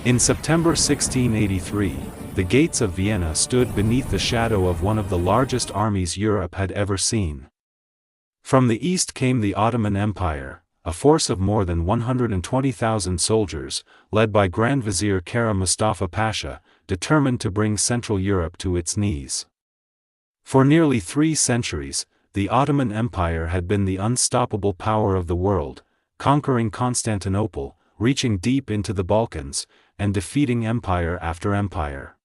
In September 1683, the gates of Vienna stood beneath the shadow of one of the largest armies Europe had ever seen. From the east came the Ottoman Empire, a force of more than 120,000 soldiers, led by Grand Vizier Kara Mustafa Pasha, determined to bring Central Europe to its knees. For nearly 3 centuries, the Ottoman Empire had been the unstoppable power of the world, conquering Constantinople, reaching deep into the Balkans, and defeating empire after empire.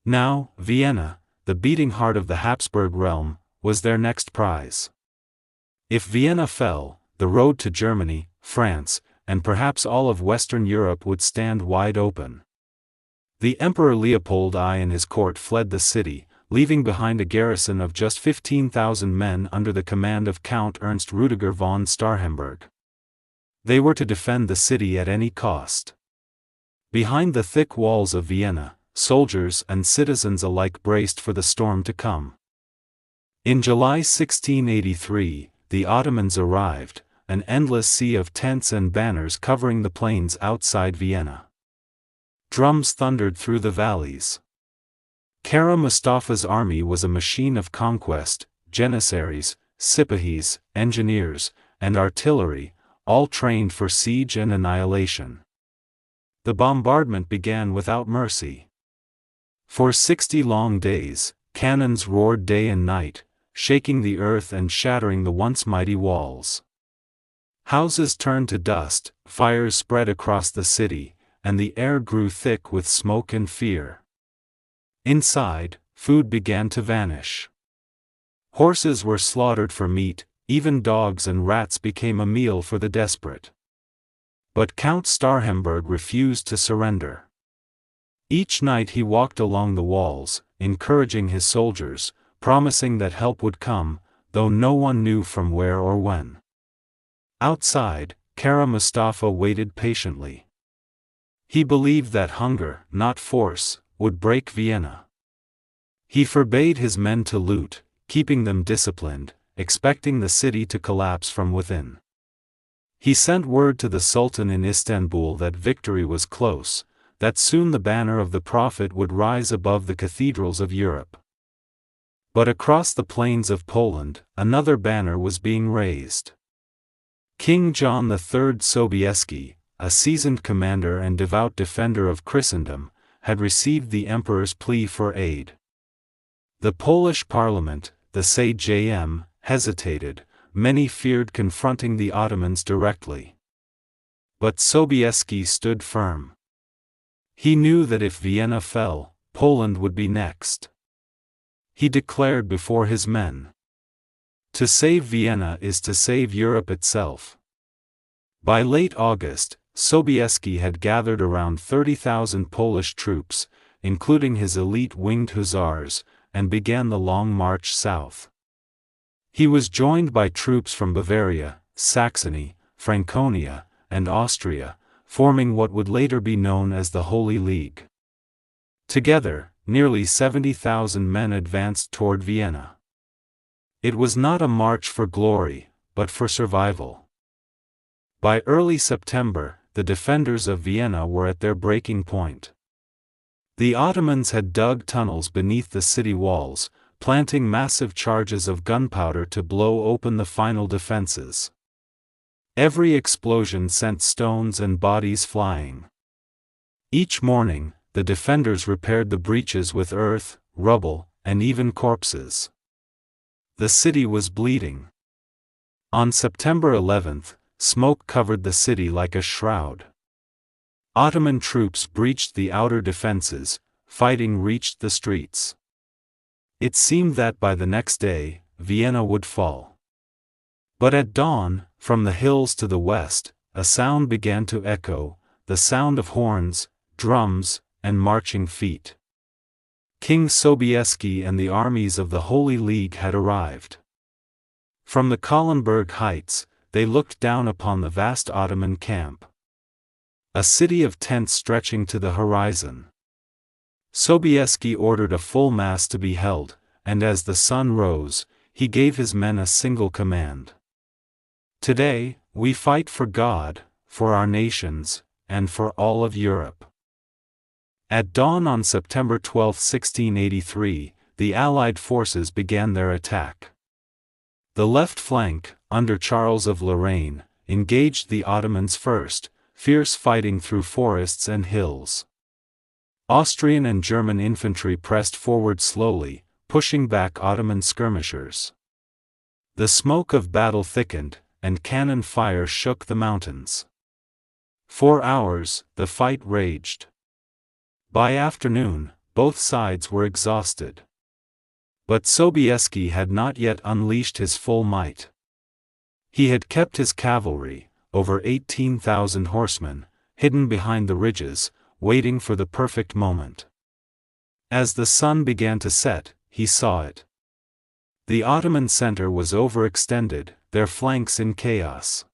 Now, Vienna, the beating heart of the Habsburg realm, was their next prize. If Vienna fell, the road to Germany, France, and perhaps all of Western Europe would stand wide open. The Emperor Leopold I and his court fled the city, leaving behind a garrison of just 15,000 men under the command of Count Ernst Rüdiger von Starhemberg. They were to defend the city at any cost. Behind the thick walls of Vienna, soldiers and citizens alike braced for the storm to come. In July 1683, the Ottomans arrived, an endless sea of tents and banners covering the plains outside Vienna. Drums thundered through the valleys. Kara Mustafa's army was a machine of conquest, janissaries, sipahis, engineers, and artillery, all trained for siege and annihilation. The bombardment began without mercy. For 60 long days, cannons roared day and night, shaking the earth and shattering the once mighty walls. Houses turned to dust, fires spread across the city, and the air grew thick with smoke and fear. Inside, food began to vanish. Horses were slaughtered for meat, even dogs and rats became a meal for the desperate. But Count Starhemberg refused to surrender. Each night he walked along the walls, encouraging his soldiers, promising that help would come, though no one knew from where or when. Outside, Kara Mustafa waited patiently. He believed that hunger, not force, would break Vienna. He forbade his men to loot, keeping them disciplined, expecting the city to collapse from within. He sent word to the Sultan in Istanbul that victory was close, that soon the banner of the Prophet would rise above the cathedrals of Europe. But across the plains of Poland, another banner was being raised. King John III Sobieski, a seasoned commander and devout defender of Christendom, had received the emperor's plea for aid. The Polish parliament, the Sejm, hesitated, many feared confronting the Ottomans directly. But Sobieski stood firm. He knew that if Vienna fell, Poland would be next. He declared before his men, "To save Vienna is to save Europe itself." By late August, Sobieski had gathered around 30,000 Polish troops, including his elite Winged Hussars, and began the long march south. He was joined by troops from Bavaria, Saxony, Franconia, and Austria, forming what would later be known as the Holy League. Together, nearly 70,000 men advanced toward Vienna. It was not a march for glory, but for survival. By early September, the defenders of Vienna were at their breaking point. The Ottomans had dug tunnels beneath the city walls, planting massive charges of gunpowder to blow open the final defenses. Every explosion sent stones and bodies flying. Each morning, the defenders repaired the breaches with earth, rubble, and even corpses. The city was bleeding. On September 11th, smoke covered the city like a shroud. Ottoman troops breached the outer defenses, fighting reached the streets. It seemed that by the next day, Vienna would fall. But at dawn, from the hills to the west, a sound began to echo, the sound of horns, drums, and marching feet. King Sobieski and the armies of the Holy League had arrived. From the Kahlenberg Heights, they looked down upon the vast Ottoman camp. A city of tents stretching to the horizon. Sobieski ordered a full mass to be held, and as the sun rose, he gave his men a single command. "Today, we fight for God, for our nations, and for all of Europe." At dawn on September 12, 1683, the Allied forces began their attack. The left flank, under Charles of Lorraine, engaged the Ottomans first, fierce fighting through forests and hills. Austrian and German infantry pressed forward slowly, pushing back Ottoman skirmishers. The smoke of battle thickened, and cannon fire shook the mountains. For hours, the fight raged. By afternoon, both sides were exhausted. But Sobieski had not yet unleashed his full might. He had kept his cavalry, over 18,000 horsemen, hidden behind the ridges, waiting for the perfect moment. As the sun began to set, he saw it. The Ottoman center was overextended, their flanks in chaos.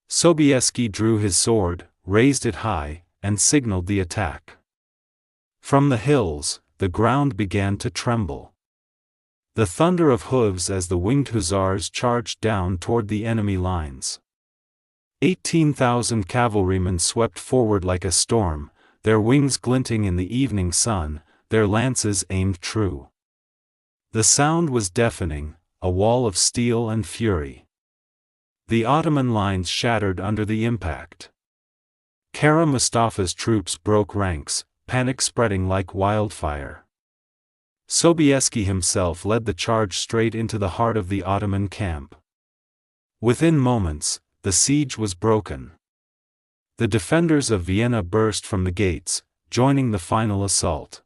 Sobieski drew his sword, raised it high, and signaled the attack. From the hills, the ground began to tremble. The thunder of hooves as the Winged Hussars charged down toward the enemy lines. 18,000 cavalrymen swept forward like a storm, their wings glinting in the evening sun, their lances aimed true. The sound was deafening, a wall of steel and fury. The Ottoman lines shattered under the impact. Kara Mustafa's troops broke ranks, panic spreading like wildfire. Sobieski himself led the charge straight into the heart of the Ottoman camp. Within moments, the siege was broken. The defenders of Vienna burst from the gates, joining the final assault.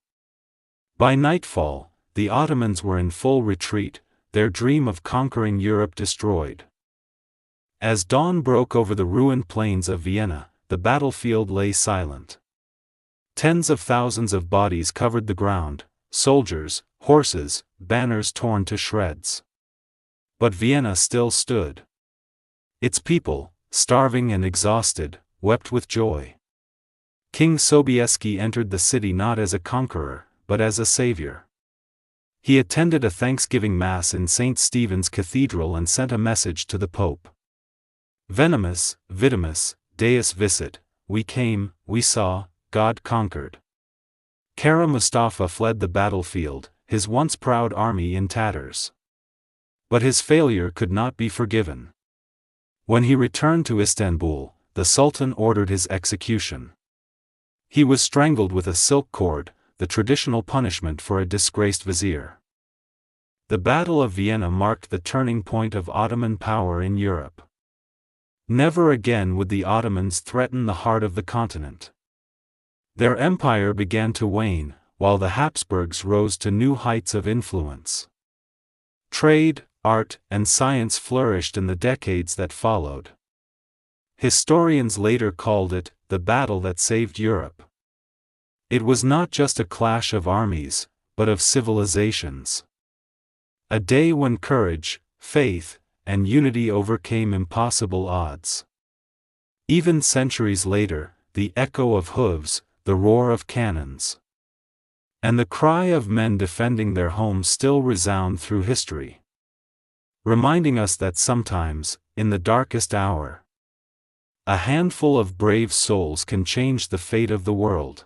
By nightfall, the Ottomans were in full retreat, their dream of conquering Europe destroyed. As dawn broke over the ruined plains of Vienna, the battlefield lay silent. Tens of thousands of bodies covered the ground, soldiers, horses, banners torn to shreds. But Vienna still stood. Its people, starving and exhausted, wept with joy. King Sobieski entered the city not as a conqueror, but as a savior. He attended a Thanksgiving Mass in St. Stephen's Cathedral and sent a message to the Pope. Venemus, vitimus, Deus visit, we came, we saw, God conquered. Kara Mustafa fled the battlefield, his once proud army in tatters. But his failure could not be forgiven. When he returned to Istanbul, the Sultan ordered his execution. He was strangled with a silk cord, the traditional punishment for a disgraced vizier. The Battle of Vienna marked the turning point of Ottoman power in Europe. Never again would the Ottomans threaten the heart of the continent. Their empire began to wane, while the Habsburgs rose to new heights of influence. Trade, art, and science flourished in the decades that followed. Historians later called it the battle that saved Europe. It was not just a clash of armies, but of civilizations. A day when courage, faith, and unity overcame impossible odds. Even centuries later, the echo of hooves, the roar of cannons, and the cry of men defending their homes still resound through history, reminding us that sometimes, in the darkest hour, a handful of brave souls can change the fate of the world.